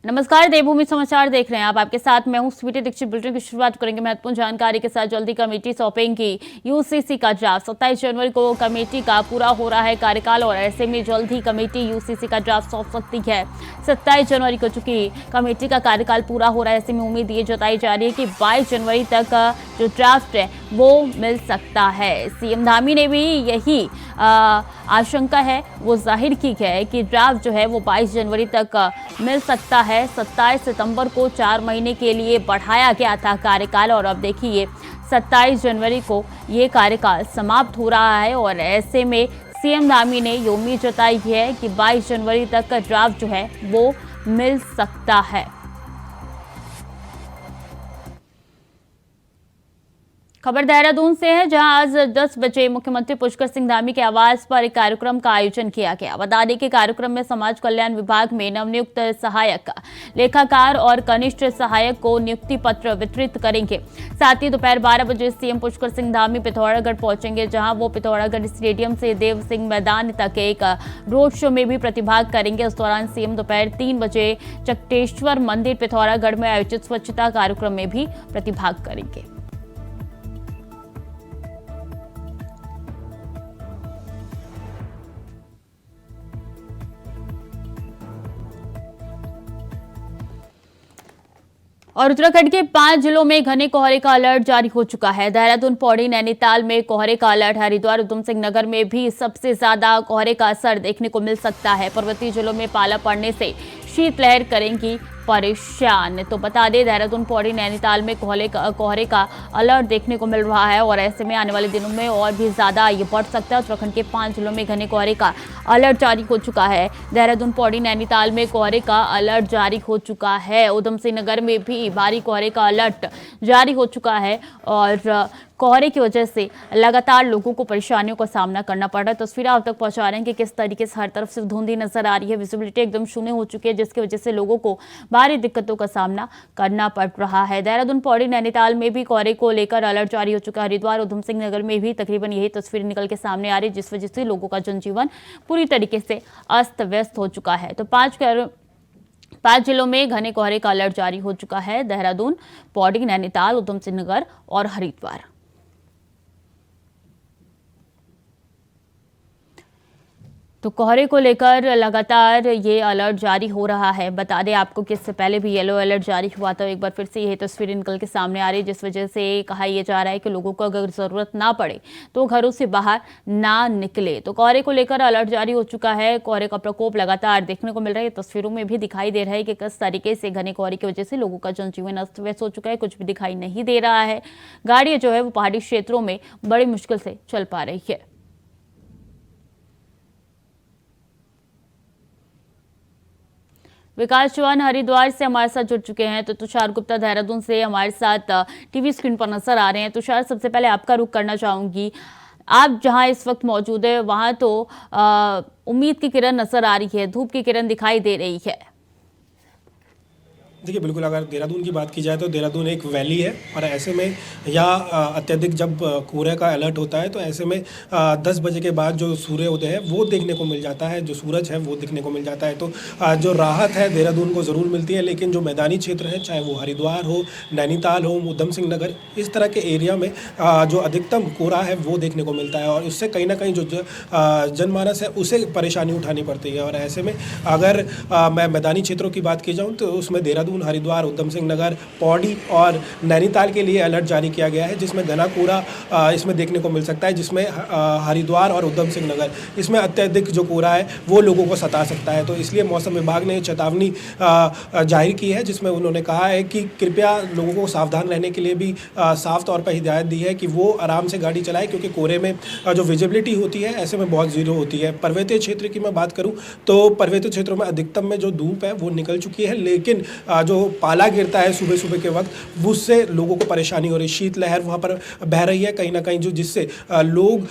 नमस्कार, देवभूमि समाचार देख रहे हैं आप। आपके साथ मैं हूं स्वीटी दीक्षित। बुलेटिन की शुरुआत करेंगे महत्वपूर्ण जानकारी के साथ। जल्दी कमेटी सौंपेंगी यूसीसी का ड्राफ्ट। 27 जनवरी को कमेटी का पूरा हो रहा है कार्यकाल और ऐसे में जल्द ही कमेटी यूसीसी का ड्राफ्ट सौंप सकती है। 27 जनवरी को चूंकि कमेटी का कार्यकाल पूरा हो रहा है, ऐसे में उम्मीद ये जताई जा रही है कि 22 जनवरी तक जो ड्राफ्ट है वो मिल सकता है। सीएम धामी ने भी यही आशंका है वो जाहिर की है कि ड्राफ्ट जो है वो 22 जनवरी तक मिल सकता है। 27 सितंबर को 4 महीने के लिए बढ़ाया गया था कार्यकाल और अब देखिए 27 जनवरी को ये कार्यकाल समाप्त हो रहा है और ऐसे में सीएम धामी ने ये उम्मीद जताई है कि 22 जनवरी तक का ड्राफ्ट जो है वो मिल सकता है। खबर देहरादून से है, जहां आज 10 बजे मुख्यमंत्री पुष्कर सिंह धामी के आवास पर एक कार्यक्रम का आयोजन किया गया। बता दें कि कार्यक्रम में समाज कल्याण विभाग में नवनियुक्त सहायक लेखाकार और कनिष्ठ सहायक को नियुक्ति पत्र वितरित करेंगे। साथ ही दोपहर 12 बजे सीएम पुष्कर सिंह धामी पिथौरागढ़ पहुंचेंगे, जहां वो पिथौरागढ़ स्टेडियम से देव सिंह मैदान तक एक रोड शो में भी प्रतिभाग करेंगे। इस दौरान सीएम दोपहर 3 बजे चकटेश्वर मंदिर पिथौरागढ़ में आयोजित स्वच्छता कार्यक्रम में भी प्रतिभाग करेंगे। और उत्तराखंड के 5 जिलों में घने कोहरे का अलर्ट जारी हो चुका है। देहरादून, पौड़ी, नैनीताल में कोहरे का अलर्ट। हरिद्वार, उधम सिंह नगर में भी सबसे ज्यादा कोहरे का असर देखने को मिल सकता है। पर्वतीय जिलों में पाला पड़ने से शीतलहर करेंगी परेशान। तो बता दें, देहरादून, पौड़ी, नैनीताल में कोहरे का अलर्ट देखने को मिल रहा है और ऐसे में आने वाले दिनों में और भी ज्यादा ये बढ़ सकता है। उत्तराखंड के 5 जिलों में घने कोहरे का अलर्ट जारी हो चुका है। देहरादून, पौड़ी, नैनीताल में कोहरे का अलर्ट जारी हो चुका है। उधम सिंह नगर में भी भारी कोहरे का अलर्ट जारी हो चुका है और कोहरे की वजह से लगातार लोगों को परेशानियों का सामना करना पड़ रहा है। तस्वीरें आप तक पहुंचा रहे हैं कि किस तरीके से हर तरफ से धुंधी नजर आ रही है। विजिबिलिटी एकदम शून्य हो चुकी है, जिसकी वजह से लोगों को भारी दिक्कतों का सामना करना पड़ रहा है। देहरादून, पौड़ी, नैनीताल में भी कोहरे को लेकर अलर्ट जारी हो चुका है। हरिद्वार, उधम सिंह नगर में भी तकरीबन यही तस्वीर निकल के सामने आ रही है, जिस वजह से लोगों का जनजीवन पूरी तरीके से अस्त व्यस्त हो चुका है। तो 5 जिलों में घने कोहरे का अलर्ट जारी हो चुका है। देहरादून, पौड़ी, नैनीताल, उधम सिंह नगर और हरिद्वार। तो कोहरे को लेकर लगातार ये अलर्ट जारी हो रहा है। बता दें आपको कि इससे पहले भी येलो अलर्ट जारी हुआ था। एक बार फिर से यही तस्वीरें निकल के सामने आ रही है, जिस वजह से कहा यह जा रहा है कि लोगों को अगर जरूरत ना पड़े तो घरों से बाहर ना निकले। तो कोहरे को लेकर अलर्ट जारी हो चुका है। कोहरे का प्रकोप लगातार देखने को मिल रहा है। तस्वीरों में भी दिखाई दे रहा है कि किस तरीके से घने कोहरे की वजह से लोगों का जनजीवन अस्त व्यस्त हो चुका है। कुछ भी दिखाई नहीं दे रहा है। गाड़ियां जो है वो पहाड़ी क्षेत्रों में बड़ी मुश्किल से चल पा रही है। विकास चौहान हरिद्वार से हमारे साथ जुड़ चुके हैं, तो तुषार गुप्ता देहरादून से हमारे साथ टीवी स्क्रीन पर नजर आ रहे हैं। तुषार, सबसे पहले आपका रुख करना चाहूंगी। आप जहां इस वक्त मौजूद है वहां तो उम्मीद की किरण नजर आ रही है, धूप की किरण दिखाई दे रही है। देखिए, बिल्कुल अगर देहरादून की बात की जाए तो देहरादून एक वैली है और ऐसे में यहाँ अत्यधिक जब कोहरे का अलर्ट होता है तो ऐसे में 10 बजे के बाद जो सूर्योदय है वो देखने को मिल जाता है, जो सूरज है वो देखने को मिल जाता है। तो जो राहत है देहरादून को ज़रूर मिलती है, लेकिन जो मैदानी क्षेत्र है, चाहे वो हरिद्वार हो, नैनीताल हो, उधम सिंह नगर, इस तरह के एरिया में जो अधिकतम कोहरा है वो देखने को मिलता है और उससे कहीं ना कहीं जो जनमानस है उसे परेशानी उठानी पड़ती है। और ऐसे में अगर मैं मैदानी क्षेत्रों की बात की जाऊँ तो उसमें देहरादून, हरिद्वार, उधम सिंह नगर, पौड़ी और नैनीताल के लिए अलर्ट जारी किया गया है, जिसमें घना कोहरा इसमें देखने को मिल सकता है, जिसमें हरिद्वार और उधम सिंह नगर इसमें अत्यधिक जो कोहरा है वो लोगों को सता सकता है। तो इसलिए मौसम विभाग ने चेतावनी जाहिर की है, जिसमें उन्होंने कहा है कि कृपया लोगों को सावधान रहने के लिए भी साफ तौर पर हिदायत दी है कि वो आराम से गाड़ी चलाए, क्योंकि कोहरे में जो विजिबिलिटी होती है ऐसे में बहुत ज़ीरो होती है। पर्वतीय क्षेत्र की मैं बात करूँ तो पर्वतीय क्षेत्रों में अधिकतम में जो धूप है वो निकल चुकी है, लेकिन जो पाला गिरता है सुबह सुबह के वक्त उससे लोगों को परेशानी हो रही है। शीतलहर वहाँ पर बह रही है कहीं ना कहीं, जो जिससे लोग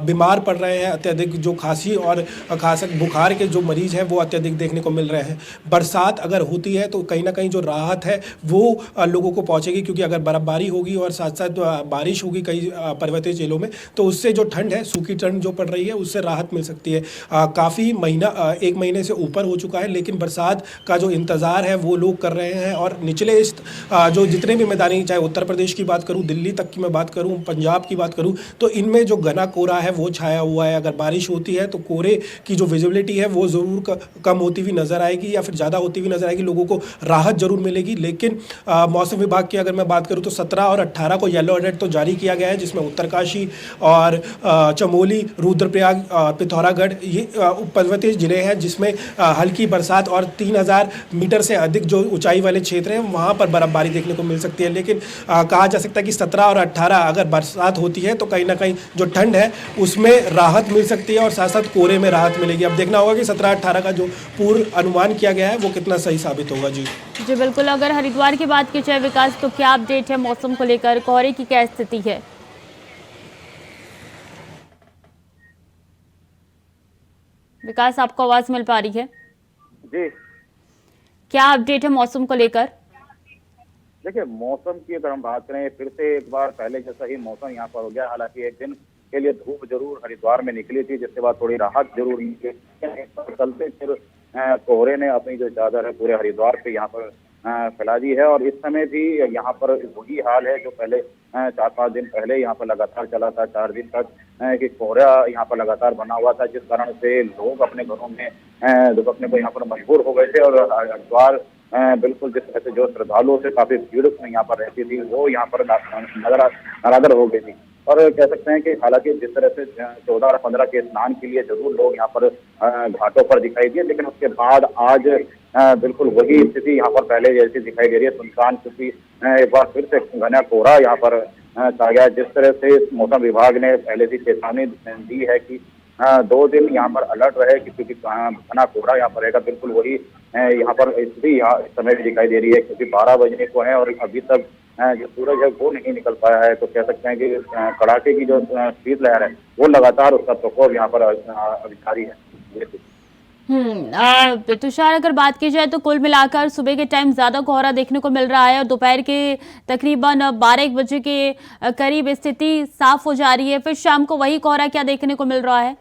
बीमार पड़ रहे हैं। अत्यधिक जो खांसी और खास बुखार के जो मरीज हैं वो अत्यधिक देखने को मिल रहे हैं। बरसात अगर होती है तो कहीं ना कहीं जो राहत है वो लोगों को पहुंचेगी, क्योंकि अगर बर्फबारी होगी और साथ साथ बारिश होगी कई पर्वतीय जिलों में, तो उससे जो ठंड है, सूखी ठंड जो पड़ रही है, उससे राहत मिल सकती है। काफ़ी एक महीने से ऊपर हो चुका है, लेकिन बरसात का जो इंतज़ार है वो लोग कर रहे हैं। और निचले जो जितने भी मैदानी, चाहे उत्तर प्रदेश की बात करूँ, दिल्ली तक की मैं बात करूँ, पंजाब की बात करूँ, तो इनमें जो घना कोहरा है वो छाया हुआ है। अगर बारिश होती है तो कोहरे की जो विजिबिलिटी है वो ज़रूर कम होती हुई नज़र आएगी या फिर ज़्यादा होती हुई नज़र आएगी। लोगों को राहत जरूर मिलेगी। लेकिन मौसम विभाग की अगर मैं बात करूँ तो 17 और 18 को येलो अलर्ट तो जारी किया गया है, जिसमें उत्तरकाशी और चमोली, रुद्रप्रयाग, पिथौरागढ़ ये पर्वतीय जिले हैं जिसमें हल्की बरसात और 3000 मीटर से अधिक जो ऊंचाई वाले क्षेत्र हैं वहाँ पर बर्फबारी देखने को मिल सकती है। लेकिन कहा जा सकता है कि 17 और 18 अगर बरसात होती है तो कहीं ना कहीं जो ठंड है उसमें राहत मिल सकती है और साथ साथ कोहरे में राहत मिलेगी। अब देखना होगा कि 17-18 का जो पूर्व अनुमान किया गया है वो कितना सही साबित होगा। जी जी बिल्कुल। अगर हरिद्वार की बात की जाए विकास, तो क्या अपडेट है मौसम को लेकर, कोहरे की क्या स्थिति है? विकास, आपको आवाज मिल पा रही है? जी क्या अपडेट है मौसम को लेकर? देखिए, मौसम की अगर हम बात करें, फिर से एक बार पहले जैसा ही मौसम यहाँ पर हो गया। हालांकि एक दिन के लिए धूप जरूर हरिद्वार में निकली थी, जिसके बाद थोड़ी राहत जरूर मिली। चलते फिर कोहरे ने अपनी जो चादर है पूरे हरिद्वार पे यहाँ पर फैला दी है। और इस समय भी यहाँ पर वही हाल है जो पहले 4-5 दिन पहले यहाँ पर लगातार चला था। 4 दिन तक कि कोहरा यहाँ पर लगातार बना हुआ था, जिस कारण से लोग अपने घरों में दुबकने को यहाँ पर मजबूर हो गए थे। और हरिद्वार बिल्कुल जिस तरह से जो श्रद्धालुओं से काफी भीड़ यहाँ पर रहती थी वो यहाँ पर नरादर हो गई थी। और कह सकते हैं कि हालांकि जिस तरह से 14 और 15 के स्नान के लिए जरूर लोग यहाँ पर घाटों पर दिखाई दिए, लेकिन उसके बाद आज बिल्कुल वही स्थिति यहाँ पर पहले जैसी दिखाई दे रही है, सुनसान। क्योंकि एक बार फिर से घना कोहरा यहाँ पर छा गया। जिस तरह से मौसम विभाग ने पहले से चेतावनी दी है कि 2 दिन यहाँ पर अलर्ट रहे, क्योंकि घना कोहरा यहाँ पर रहेगा। बिल्कुल वही यहाँ पर स्थिति यहाँ इस समय भी दिखाई दे रही है, क्योंकि 12 बजने को है और अभी तक जो सूरज है वो नहीं निकल पाया है। तो कह सकते हैं कि कड़ाके की जो शीतलहर है वो लगातार उसका प्रकोप यहाँ पर अभी जारी है। तुषार, अगर बात की जाए तो कुल मिलाकर सुबह के टाइम ज्यादा कोहरा देखने को मिल रहा है और दोपहर के तकरीबन 12-1 बजे के करीब स्थिति साफ हो जा रही है, फिर शाम को वही कोहरा क्या देखने को मिल रहा है?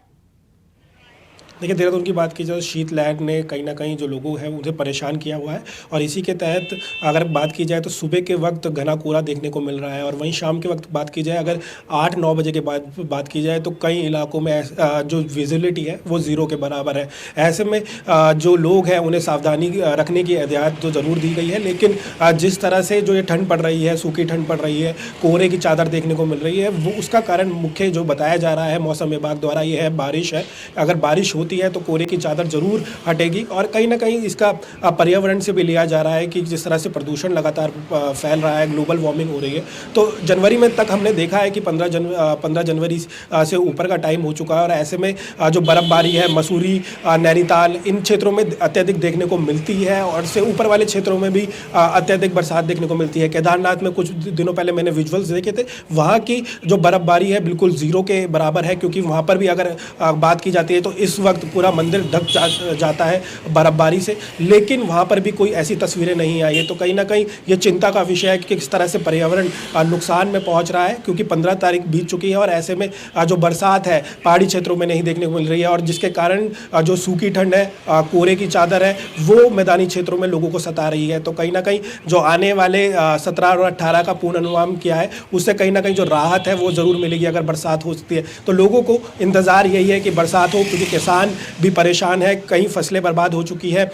देखिए, देहरादून की बात की जाए तो शीतलहर ने कहीं ना कहीं जो लोगों हैं उन्हें परेशान किया हुआ है। और इसी के तहत अगर बात की जाए तो सुबह के वक्त घना कोहरा देखने को मिल रहा है। और वहीं शाम के वक्त बात की जाए, अगर 8-9 बजे के बाद बात की जाए तो कई इलाकों में जो विजिबिलिटी है वो ज़ीरो के बराबर है। ऐसे में जो लोग हैं उन्हें सावधानी रखने की हिदायत तो ज़रूर दी गई है, लेकिन जिस तरह से जो ये ठंड पड़ रही है, सूखी ठंड पड़ रही है, कोहरे की चादर देखने को मिल रही है, वो उसका कारण मुख्य जो बताया जा रहा है मौसम विभाग द्वारा ये है बारिश है। अगर बारिश होती है तो कोहरे की चादर जरूर हटेगी। और कहीं ना कहीं इसका पर्यावरण से भी लिया जा रहा है कि जिस तरह से प्रदूषण लगातार फैल रहा है, ग्लोबल वार्मिंग हो रही है, तो जनवरी में तक हमने देखा है कि 15 जनवरी से ऊपर का टाइम हो चुका है। और ऐसे में जो बर्फबारी है मसूरी, नैनीताल, इन क्षेत्रों में अत्यधिक देखने को मिलती है। और से ऊपर वाले क्षेत्रों में भी अत्यधिक बरसात देखने को मिलती है। केदारनाथ में कुछ दिनों पहले मैंने विजुअल्स देखे थे, वहाँ की जो बर्फबारी है बिल्कुल ज़ीरो के बराबर है, क्योंकि वहाँ पर भी अगर बात की जाती है तो इस वक्त पूरा मंदिर ढक जाता है बर्फबारी से, लेकिन वहाँ पर भी कोई ऐसी तस्वीरें नहीं आई है। तो कहीं ना कहीं ये चिंता का विषय है कि किस तरह से पर्यावरण नुकसान में पहुँच रहा है, क्योंकि 15 तारीख बीत चुकी है और ऐसे में जो बरसात है पहाड़ी क्षेत्रों में नहीं देखने को मिल रही है। और जिसके कारण जो सूखी ठंड है, कोहरे की चादर है, वो मैदानी क्षेत्रों में लोगों को सता रही है। तो कहीं ना कहीं जो आने वाले 17 और 18 का पूर्ण अनुमान किया है उससे कहीं ना कहीं जो राहत है वो ज़रूर मिलेगी अगर बरसात हो सकती है। तो लोगों को इंतज़ार यही है कि बरसात हो, क्योंकि किसान भी परेशान है, कई फसलें बर्बाद हो चुकी है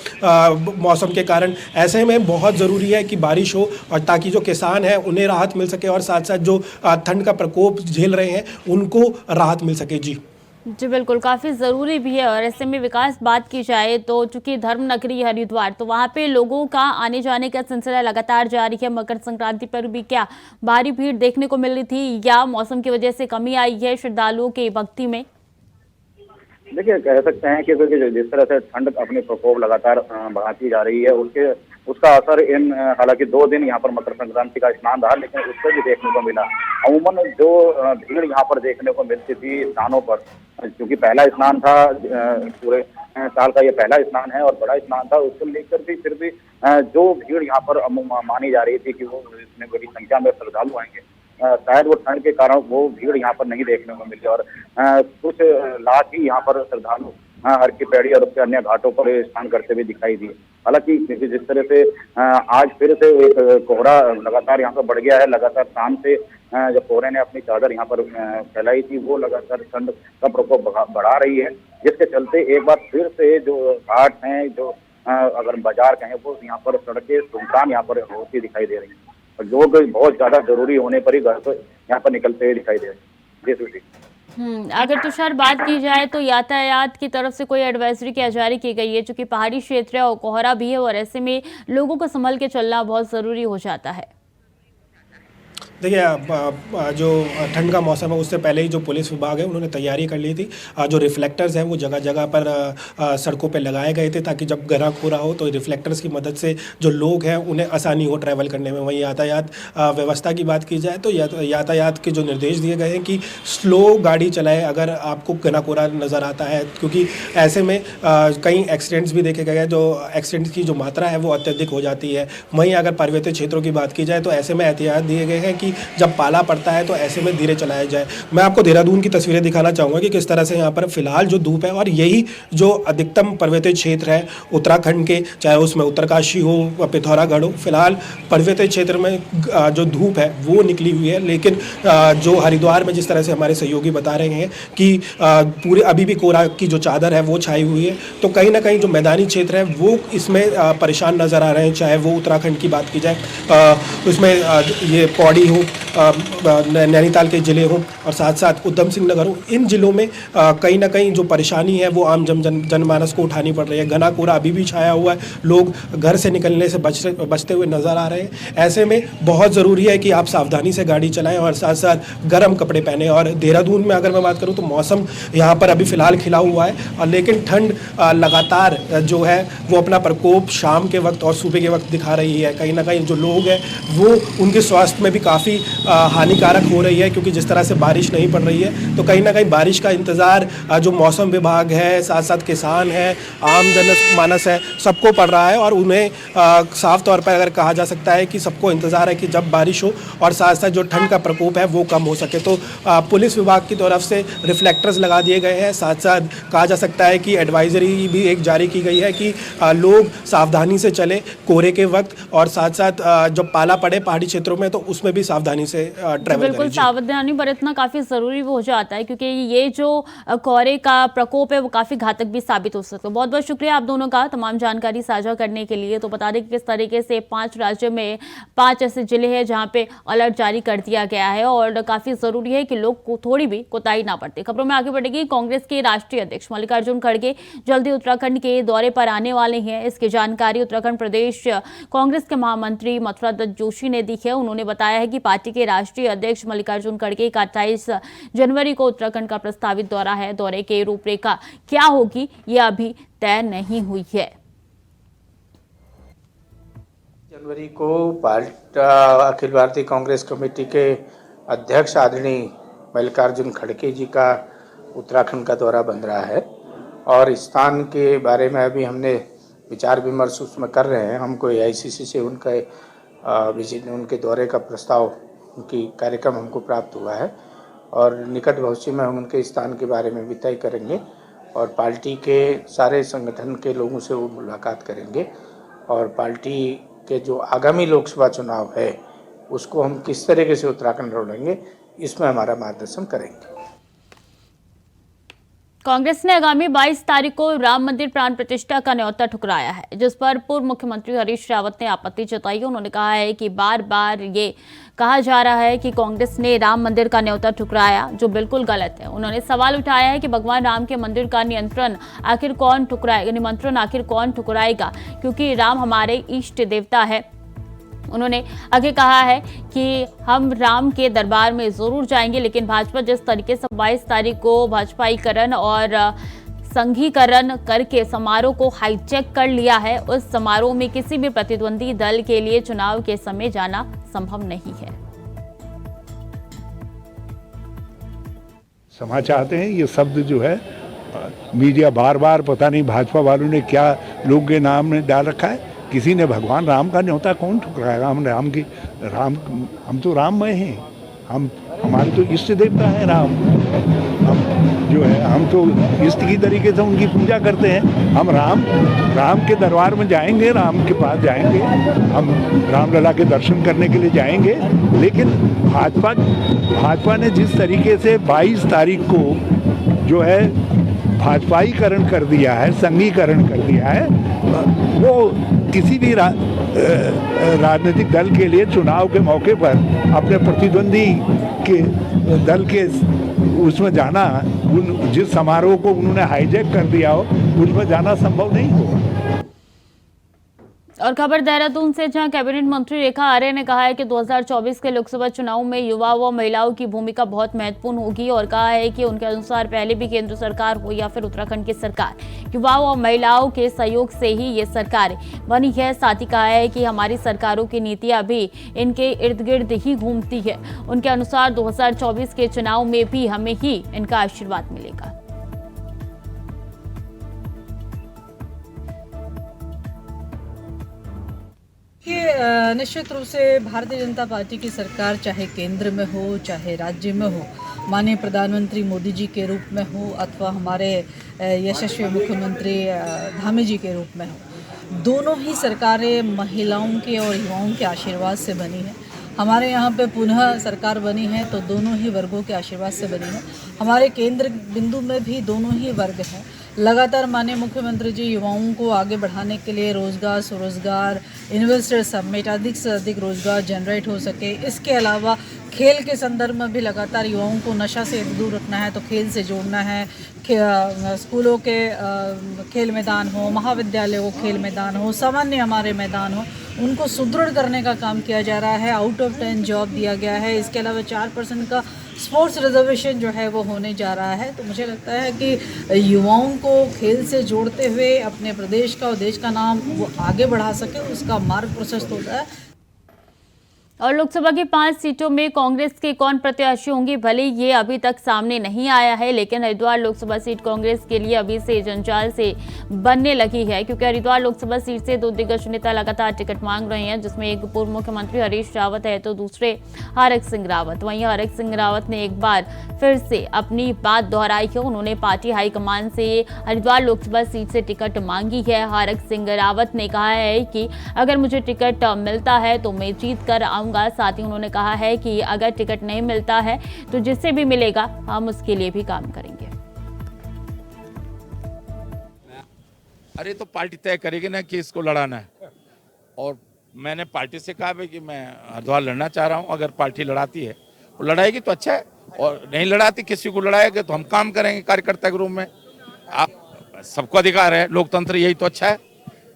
मौसम के कारण। ऐसे में बहुत ज़रूरी है कि बारिश हो और ताकि जो किसान है उन्हें राहत मिल सके और साथ साथ जो ठंड का प्रकोप झेल रहे हैं उनको राहत मिल सके। जी बिल्कुल, काफ़ी ज़रूरी भी है। और ऐसे में विकास बात की जाए तो चूंकि धर्म नगरी हरिद्वार, तो वहाँ पे लोगों का आने जाने का सिलसिला लगातार जारी है। मकर संक्रांति पर भी क्या भारी भीड़ देखने को मिल रही थी या मौसम की वजह से कमी आई है श्रद्धालुओं की भक्ति में? देखिए, कह सकते हैं कि जिस तरह से ठंड अपनी प्रकोप लगातार बढ़ाती जा रही है, उसका असर इन हालांकि 2 दिन यहाँ पर मकर संक्रांति का स्नान रहा, लेकिन उससे भी देखने को मिला। अमूमन जो भीड़ यहाँ पर देखने को मिलती थी स्नानों पर, क्योंकि पहला स्नान था, पूरे साल का ये पहला स्नान है और बड़ा स्नान था, उसको लेकर भी फिर भी जो भीड़ यहाँ पर मानी जा रही थी कि वो इतने बड़ी संख्या में श्रद्धालु आएंगे, शायद वो ठंड के कारण वो भीड़ यहाँ पर नहीं देखने को मिली और कुछ लाख ही यहाँ पर श्रद्धालु हर की पैड़ी और उसके अन्य घाटों पर स्नान करते हुए दिखाई दिए। हालांकि जिस तरह से आज फिर से एक कोहरा लगातार यहाँ पर बढ़ गया है, लगातार शाम से जब कोहरे ने अपनी चादर यहाँ पर फैलाई थी, वो लगातार ठंड का प्रकोप बढ़ा रही है, जिसके चलते एक बार फिर से जो घाट हैं, जो अगर बाजार कहें, वो यहाँ पर सड़कें सुनसान यहाँ पर होती दिखाई दे रही है और लोग बहुत ज्यादा जरूरी होने पर ही घर से यहाँ पर निकलते हुए दिखाई दे रहे हैं। जी सुशी। अगर तुषार बात की जाए तो यातायात की तरफ से कोई एडवाइजरी क्या जारी की गई है, क्योंकि पहाड़ी क्षेत्र है और कोहरा भी है और ऐसे में लोगों को संभल के चलना बहुत जरूरी हो जाता है। देखिए, जो ठंड का मौसम है उससे पहले ही जो पुलिस विभाग है उन्होंने तैयारी कर ली थी। जो रिफ्लेक्टर्स हैं वो जगह जगह पर सड़कों पे लगाए गए थे ताकि जब घना कोहरा हो तो रिफ्लेक्टर्स की मदद से जो लोग हैं उन्हें आसानी हो ट्रैवल करने में। वहीं यातायात व्यवस्था की बात की जाए तो यातायात के जो निर्देश दिए गए हैं कि स्लो गाड़ी चलाएं अगर आपको घना कोहरा नज़र आता है, क्योंकि ऐसे में कई एक्सीडेंट्स भी देखे गए हैं। जो एक्सीडेंट्स की जो मात्रा है वो अत्यधिक हो जाती है। वहीं अगर पर्वतीय क्षेत्रों की बात की जाए तो ऐसे में एहतियात दिए गए हैं कि जब पाला पड़ता है तो ऐसे में धीरे चलाया जाए। मैं आपको देहरादून की तस्वीरें दिखाना चाहूँगा कि किस तरह से यहाँ पर फिलहाल जो धूप है, और यही जो अधिकतम पर्वतीय क्षेत्र है उत्तराखंड के, चाहे उसमें उत्तरकाशी हो, पिथौरागढ़ हो, फिलहाल पर्वतीय क्षेत्र में जो धूप है वो निकली हुई है। लेकिन जो हरिद्वार में जिस तरह से हमारे सहयोगी बता रहे हैं कि पूरे अभी भी कोहरा की जो चादर है वो छाई हुई है, तो कहीं ना कहीं जो मैदानी क्षेत्र है वो इसमें परेशान नज़र आ रहे हैं। चाहे वो उत्तराखंड की बात की जाए, उसमें ये पौड़ी हो, नैनीताल के ज़िले हों और साथ साथ उधम सिंह नगर हो, इन ज़िलों में कहीं ना कहीं जो परेशानी है वो आम जनमानस को उठानी पड़ रही है। घना कोहरा अभी भी छाया हुआ है, लोग घर से निकलने से बचते हुए नज़र आ रहे हैं। ऐसे में बहुत ज़रूरी है कि आप सावधानी से गाड़ी चलाएं और साथ साथ गर्म कपड़े पहने। और देहरादून में अगर मैं बात करूँ तो मौसम यहाँ पर अभी फ़िलहाल खिला हुआ है, और लेकिन ठंड लगातार जो है वो अपना प्रकोप शाम के वक्त और सुबह के वक्त दिखा रही है। कहीं ना कहीं जो लोग हैं वो उनके स्वास्थ्य में भी काफ़ी हानिकारक हो रही है, क्योंकि जिस तरह से बारिश नहीं पड़ रही है तो कहीं ना कहीं बारिश का इंतज़ार जो मौसम विभाग है, साथ साथ किसान है, आम जनमानस है, सबको पड़ रहा है। और उन्हें साफ तौर पर अगर कहा जा सकता है कि सबको इंतज़ार है कि जब बारिश हो और साथ साथ जो ठंड का प्रकोप है वो कम हो सके। तो पुलिस विभाग की तरफ से रिफ्लेक्टर्स लगा दिए गए हैं। साथ साथ कहा जा सकता है कि एडवाइजरी भी एक जारी की गई है कि लोग सावधानी से चले कोहरे के वक्त, और साथ साथ जब पाला पड़े पहाड़ी क्षेत्रों में तो उसमें भी सावधानी से ट्रैवल बिल्कुल सावधानी बरतना काफी जरूरी हो जाता है, क्योंकि ये जो कोहरे का प्रकोप है वो काफी घातक भी साबित हो सकता है। बहुत बहुत शुक्रिया आप दोनों का तमाम जानकारी साझा करने के लिए। तो बता दें कि किस तरीके से 5 राज्यों में 5 ऐसे जिले हैं जहां पे अलर्ट जारी कर दिया गया है और काफी जरूरी है कि लोग को थोड़ी भी कोताही ना बरते। खबरों में आगे बढ़ेगी। कांग्रेस के राष्ट्रीय अध्यक्ष मल्लिकार्जुन खड़गे जल्दी उत्तराखंड के दौरे पर आने वाले हैं। इसकी जानकारी उत्तराखंड प्रदेश कांग्रेस के महामंत्री मथुरा दत्त जोशी ने दी है। उन्होंने बताया है कि पार्टी के राष्ट्रीय अध्यक्ष मल्लिकार्जुन खड़गे का 28 जनवरी को उत्तराखंड का प्रस्तावित दौरा है। दौरे की रूपरेखा क्या होगी ये अभी तय नहीं हुई है। जनवरी को अखिल भारतीय कांग्रेस कमेटी के अध्यक्ष आदरणीय मल्लिकार्जुन खड़गे जी का उत्तराखंड का दौरा बन रहा है, और स्थान के बारे में अभी हमने विचार विमर्श उसमें कर रहे हैं। हमको AICC से उनके दौरे का प्रस्ताव, उनकी कार्यक्रम हमको प्राप्त हुआ है, और निकट भविष्य में हम उनके स्थान के बारे में भी तय करेंगे और पार्टी के सारे संगठन के लोगों से वो मुलाकात करेंगे, और पार्टी के जो आगामी लोकसभा चुनाव है उसको हम किस तरीके से उत्तराखंड लड़ेंगे इसमें हमारा मार्गदर्शन करेंगे। कांग्रेस ने आगामी 22 तारीख को राम मंदिर प्राण प्रतिष्ठा का न्योता ठुकराया है, जिस पर पूर्व मुख्यमंत्री हरीश रावत ने आपत्ति जताई। उन्होंने कहा है कि बार बार ये कहा जा रहा है कि कांग्रेस ने राम मंदिर का न्योता ठुकराया, जो बिल्कुल गलत है। उन्होंने सवाल उठाया है कि भगवान राम के मंदिर का निमंत्रण आखिर कौन ठुकराएगा, क्योंकि राम हमारे इष्ट देवता है। उन्होंने आगे कहा है कि हम राम के दरबार में जरूर जाएंगे, लेकिन भाजपा जिस तरीके से 22 तारीख को भाजपाईकरण और संघीकरण करके समारोह को हाईजैक कर लिया है। उस समारोह में किसी भी प्रतिद्वंदी दल के लिए चुनाव के समय जाना संभव नहीं है। क्षमा चाहते हैं, ये शब्द जो है मीडिया बार बार पता नहीं भाजपा वालों ने क्या लोग के नाम में डाल रखा है। किसी ने भगवान राम का न्योता कौन ठुकराएगा? हम तो राममय हैं। हमारे तो इष्ट देवता है राम। हम जो है हम तो इष्ट की तरीके से उनकी पूजा करते हैं। हम राम के दरबार में जाएंगे, राम के पास जाएंगे, हम रामलला के दर्शन करने के लिए जाएंगे। लेकिन भाजपा ने जिस तरीके से 22 तारीख को जो है भाजपाईकरण कर दिया है, संघीकरण कर दिया है, वो किसी भी राजनीतिक दल के लिए चुनाव के मौके पर अपने प्रतिद्वंदी के दल के उसमें जाना, जिस समारोह को उन्होंने हाईजैक कर दिया हो, उसमें जाना संभव नहीं होगा। और खबर देहरादून से, जहां कैबिनेट मंत्री रेखा आर्य ने कहा है कि 2024 के लोकसभा चुनाव में युवा व महिलाओं की भूमिका बहुत महत्वपूर्ण होगी और कहा है कि उनके अनुसार पहले भी केंद्र सरकार हो या फिर उत्तराखंड की सरकार, युवाओं और महिलाओं के सहयोग से ही ये सरकार बनी है। साथ ही कहा है कि हमारी सरकारों की नीतियां भी इनके इर्द गिर्द ही घूमती है। उनके अनुसार 2024 के चुनाव में भी हमें ही इनका आशीर्वाद मिलेगा। निश्चित रूप से भारतीय जनता पार्टी की सरकार चाहे केंद्र में हो चाहे राज्य में हो, माननीय प्रधानमंत्री मोदी जी के रूप में हो अथवा हमारे यशस्वी मुख्यमंत्री धामी जी के रूप में हो, दोनों ही सरकारें महिलाओं के और युवाओं के आशीर्वाद से बनी है। हमारे यहाँ पे पुनः सरकार बनी है तो दोनों ही वर्गों के आशीर्वाद से बनी है। हमारे केंद्र बिंदु में भी दोनों ही वर्ग हैं। लगातार माननीय मुख्यमंत्री जी युवाओं को आगे बढ़ाने के लिए रोजगार, स्वरोजगार, इन्वेस्टर समिट, अधिक से अधिक रोजगार जनरेट हो सके। इसके अलावा खेल के संदर्भ में भी लगातार युवाओं को नशा से दूर रखना है तो खेल से जोड़ना है। स्कूलों के खेल मैदान हो, महाविद्यालयों को खेल मैदान हो, सामान्य हमारे मैदान हो, उनको सुदृढ़ करने का काम किया जा रहा है। आउट ऑफ 10 जॉब दिया गया है। इसके अलावा 4% का स्पोर्ट्स रिजर्वेशन जो है वो होने जा रहा है। तो मुझे लगता है कि युवाओं को खेल से जोड़ते हुए अपने प्रदेश का और देश का नाम वो आगे बढ़ा सके, उसका मार्ग प्रशस्त होता है। और लोकसभा की 5 सीटों में कांग्रेस के कौन प्रत्याशी होंगे, भले ये अभी तक सामने नहीं आया है, लेकिन हरिद्वार लोकसभा सीट कांग्रेस के लिए अभी से जंजाल से बनने लगी है, क्योंकि हरिद्वार लोकसभा सीट से 2 दिग्गज नेता लगातार टिकट मांग रहे हैं, जिसमें एक पूर्व मुख्यमंत्री हरीश रावत है तो दूसरे हरक सिंह रावत। वहीं हरक सिंह रावत ने एक बार फिर से अपनी बात दोहराई है। उन्होंने पार्टी हाईकमान से हरिद्वार लोकसभा सीट से टिकट मांगी है। हरक सिंह रावत ने कहा है कि अगर मुझे टिकट मिलता है तो मैं जीत कर आऊंगा। साथ ही उन्होंने कहा है कि अगर टिकट नहीं मिलता है तो जिससे भी मिलेगा हम उसके लिए भी काम करेंगे। अरे तो पार्टी तय करेगी ना कि इसको लड़ाना है, और मैंने पार्टी से कहा कि मैं हरिद्वार लड़ना चाह रहा हूं। अगर पार्टी लड़ाती है वो लड़ाएगी तो अच्छा है, और नहीं लड़ाती किसी को लड़ाएगा तो हम काम करेंगे कार्यकर्ता के रूप में। आप सबको अधिकार है, लोकतंत्र, यही तो अच्छा है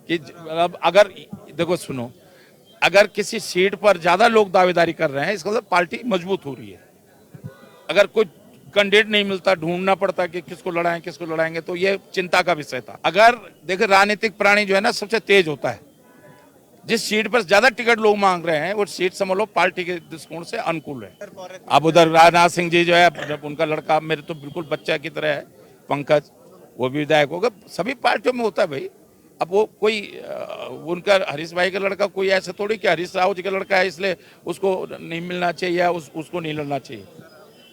कि अब अगर देखो सुनो, अगर किसी सीट पर ज्यादा लोग दावेदारी कर रहे हैं इसका मतलब पार्टी मजबूत हो रही है। अगर कोई कैंडिडेट नहीं मिलता, ढूंढना पड़ता कि किसको लड़ाएंगे, तो ये चिंता का विषय था। अगर देखे राजनीतिक प्राणी जो है ना सबसे तेज होता है। जिस सीट पर ज्यादा टिकट लोग मांग रहे हैं वो सीट समझ लो पार्टी के दृष्टिकोण से अनुकूल है। अब उधर राजनाथ सिंह जी जो है, उनका लड़का मेरे तो बिल्कुल बच्चा की तरह है, पंकज, वो भी विधायक होगा। सभी पार्टियों में होता है भाई। अब वो कोई उनका हरीश भाई का लड़का कोई ऐसा थोड़ी कि हरीश राव जी का लड़का है इसलिए उसको नहीं मिलना चाहिए या उसको नहीं लड़ना चाहिए।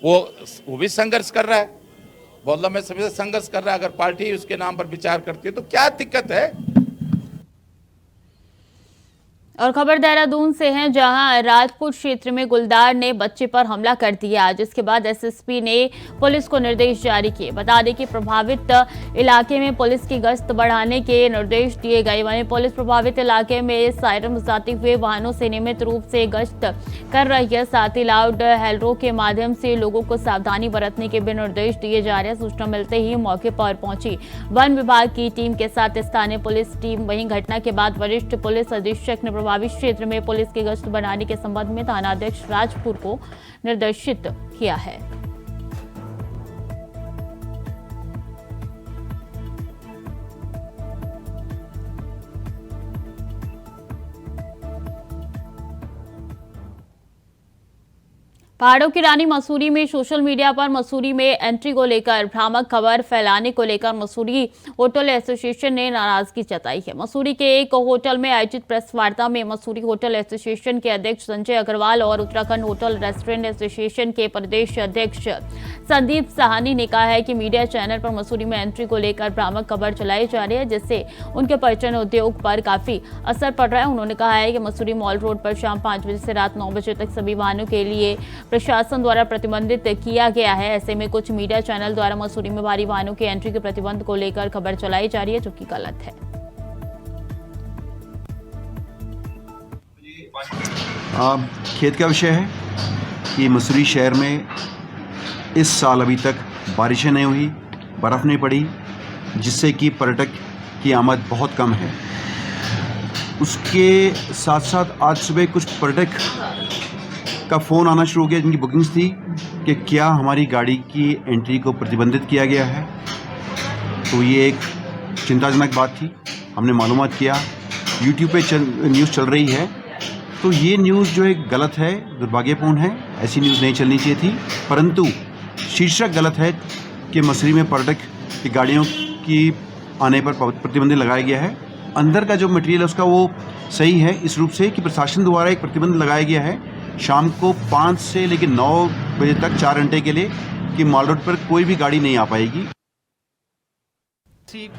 वो भी संघर्ष कर रहा है, बहुत लंबे समय से संघर्ष कर रहा है। अगर पार्टी उसके नाम पर विचार करती है तो क्या दिक्कत है। और खबर देहरादून से है, जहां राजपुर क्षेत्र में गुलदार ने बच्चे पर हमला कर दिया, जिसके बाद एसएसपी ने पुलिस को निर्देश जारी किए। बता दें कि प्रभावित इलाके में पुलिस की गश्त बढ़ाने के निर्देश दिए गए। वहीं पुलिस प्रभावित इलाके में सायरन बजाते हुए वाहनों से नियमित रूप से गश्त कर रही है। साथ ही लाउड हेलरो के माध्यम से लोगों को सावधानी बरतने के भी निर्देश दिए जा रहे हैं। सूचना मिलते ही मौके पर पहुंची वन विभाग की टीम के साथ स्थानीय पुलिस टीम। वहीं घटना के बाद वरिष्ठ पुलिस अधीक्षक ने प्रभावित क्षेत्र में पुलिस की गश्त बढ़ाने के संबंध में थानाध्यक्ष राजपुर को निर्देशित किया है। पहाड़ों की रानी मसूरी में सोशल मीडिया पर मसूरी में एंट्री को लेकर भ्रामक खबर फैलाने को लेकर मसूरी होटल एसोसिएशन ने नाराजगी जताई है। मसूरी के एक होटल में आयोजित प्रेस वार्ता में मसूरी होटल एसोसिएशन के अध्यक्ष संजय अग्रवाल और उत्तराखंड होटल रेस्टोरेंट एसोसिएशन के प्रदेश अध्यक्ष संदीप साहनी ने कहा है कि मीडिया चैनल पर मसूरी में एंट्री को लेकर भ्रामक खबर चलाई जा रही है, जिससे उनके पर्यटन उद्योग पर काफी असर पड़ रहा है। उन्होंने कहा है कि मसूरी मॉल रोड पर शाम 5 बजे से रात 9 बजे तक सभी वाहनों के लिए प्रशासन द्वारा प्रतिबंधित किया गया है। ऐसे में कुछ मीडिया चैनल द्वारा मसूरी में भारी वाहनों की एंट्री के प्रतिबंध को लेकर खबर चलाई जा रही है, जो कि गलत है। खेद का विषय है कि मसूरी शहर में इस साल अभी तक बारिशें नहीं हुई, बर्फ़ नहीं पड़ी, जिससे कि पर्यटक की आमद बहुत कम है। उसके साथ साथ आज सुबह कुछ पर्यटक का फ़ोन आना शुरू हो गया जिनकी बुकिंग्स थी कि क्या हमारी गाड़ी की एंट्री को प्रतिबंधित किया गया है। तो ये एक चिंताजनक बात थी। हमने मालूमात किया, यूट्यूब पे न्यूज़ चल रही है, तो ये न्यूज़ जो है गलत है, दुर्भाग्यपूर्ण है। ऐसी न्यूज़ नहीं चलनी चाहिए थी, परंतु शीर्षक गलत है कि मसूरी में पर्यटक की गाड़ियों की आने पर प्रतिबंध लगाया गया है। अंदर का जो मटेरियल है उसका वो सही है, इस रूप से कि प्रशासन द्वारा एक प्रतिबंध लगाया गया है शाम को 5 से लेकर 9 बजे तक 4 घंटे के लिए कि मॉल रोड पर कोई भी गाड़ी नहीं आ पाएगी।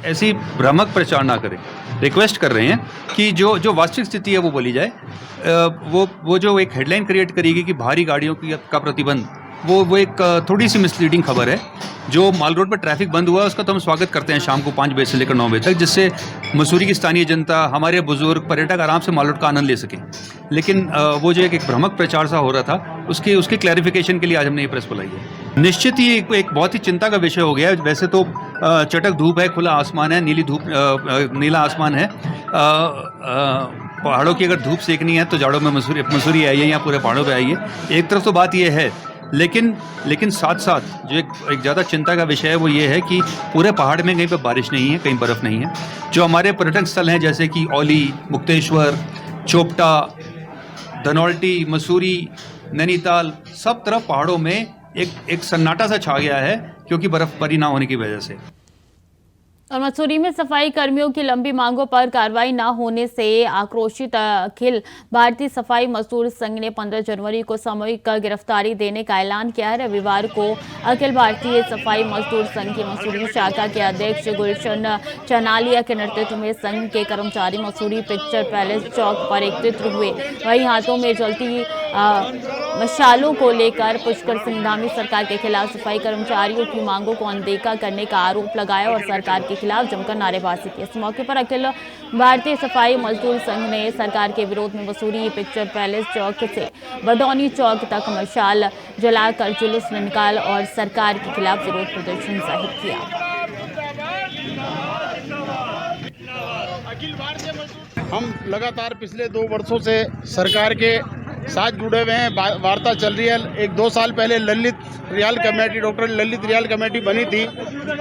ऐसी भ्रामक प्रचार ना करें। रिक्वेस्ट कर रहे हैं कि जो वास्तविक स्थिति है वो बोली जाए। वो जो एक हेडलाइन क्रिएट करेगी कि भारी गाड़ियों का प्रतिबंध, वो एक थोड़ी सी मिसलीडिंग खबर है। जो माल रोड पर ट्रैफिक बंद हुआ है उसका तो हम स्वागत करते हैं शाम को 5 बजे से लेकर 9 बजे तक, जिससे मसूरी की स्थानीय जनता, हमारे बुजुर्ग, पर्यटक आराम से माल रोड का आनंद ले सकें। लेकिन वो जो एक भ्रामक प्रचार सा हो रहा था उसकी क्लैरिफिकेशन के लिए आज हमने ये प्रेस बुलाई है। निश्चित ही एक बहुत ही चिंता का विषय हो गया है। वैसे तो चटक धूप है, खुला आसमान है, नीला आसमान है। पहाड़ों की अगर धूप सेकनी है तो जाड़ों में मसूरी आइए, यहाँ पूरे पहाड़ों पे आइए। एक तरफ तो बात ये है, लेकिन साथ साथ जो एक ज़्यादा चिंता का विषय है वो ये है कि पूरे पहाड़ में कहीं पे बारिश नहीं है, कहीं बर्फ़ नहीं है। जो हमारे पर्यटन स्थल हैं जैसे कि औली, मुक्तेश्वर, चोपटा, धनौल्टी, मसूरी, नैनीताल, सब तरफ पहाड़ों में एक सन्नाटा सा छा गया है क्योंकि बर्फबारी ना होने की वजह से। और मसूरी में सफाई कर्मियों की लंबी मांगों पर कार्रवाई न होने से आक्रोशित अखिल भारतीय सफाई मजदूर संघ ने 15 जनवरी को सामूहिक गिरफ्तारी देने का ऐलान किया है। रविवार को अखिल भारतीय सफाई मजदूर संघ की मसूरी शाखा के अध्यक्ष गुलशन चनालिया के नेतृत्व में संघ के कर्मचारी मसूरी पिक्चर पैलेस चौक पर एकत्रित हुए। वहीं हाथों में जलती मशालों को लेकर पुष्कर सिंह धामी सरकार के खिलाफ सफाई कर्मचारियों की मांगों को अनदेखा करने का आरोप लगाया और सरकार के खिलाफ जमकर नारेबाजी की। इस मौके पर अखिल भारतीय सफाई मजदूर संघ ने सरकार के विरोध में मसूरी पिक्चर पैलेस चौक से बडौनी चौक तक मशाल जलाकर जुलूस निकाल और सरकार के खिलाफ विरोध प्रदर्शन जाहिर किया। हम लगातार पिछले 2 वर्षों से सरकार के साथ जुड़े हुए हैं। वार्ता चल रही है। 1-2 साल पहले Lalit Riyal committee, doctor Lalit Riyal committee बनी थी।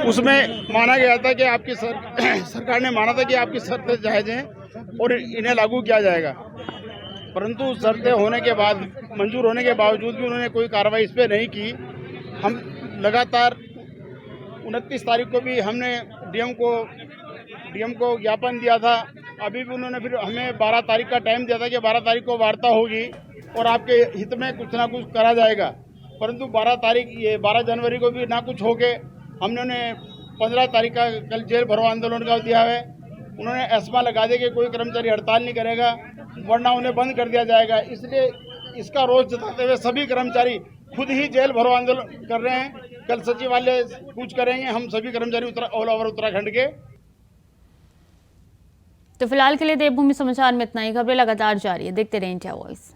उसमें माना गया था कि आपकी सरकार ने माना था कि आपकी शर्तें जायज़ हैं और इन्हें लागू किया जाएगा, परंतु शर्तें होने के बाद, मंजूर होने के बावजूद भी उन्होंने कोई कार्रवाई इस पर नहीं की। हम लगातार 29 तारीख को भी हमने डीएम को ज्ञापन दिया था। अभी भी उन्होंने फिर हमें 12 तारीख का टाइम दिया था कि 12 तारीख को वार्ता होगी और आपके हित में कुछ ना कुछ करा जाएगा, परंतु 12 जनवरी को भी ना कुछ हो के हमने उन्हें 15 तारीख का कल जेल भरो आंदोलन का दिया है। उन्होंने एस्मा लगा दिया कि कोई कर्मचारी हड़ताल नहीं करेगा वरना उन्हें बंद कर दिया जाएगा। इसलिए इसका रोष जताते हुए सभी कर्मचारी खुद ही जेल भरो आंदोलन कर रहे हैं। कल सचिवालय कूच करेंगे हम सभी कर्मचारी ऑल ओवर उत्तराखंड के। तो फिलहाल के लिए देवभूमि समाचार में इतना ही। खबरें लगातार जारी है, देखते रहें इंडिया वॉइस।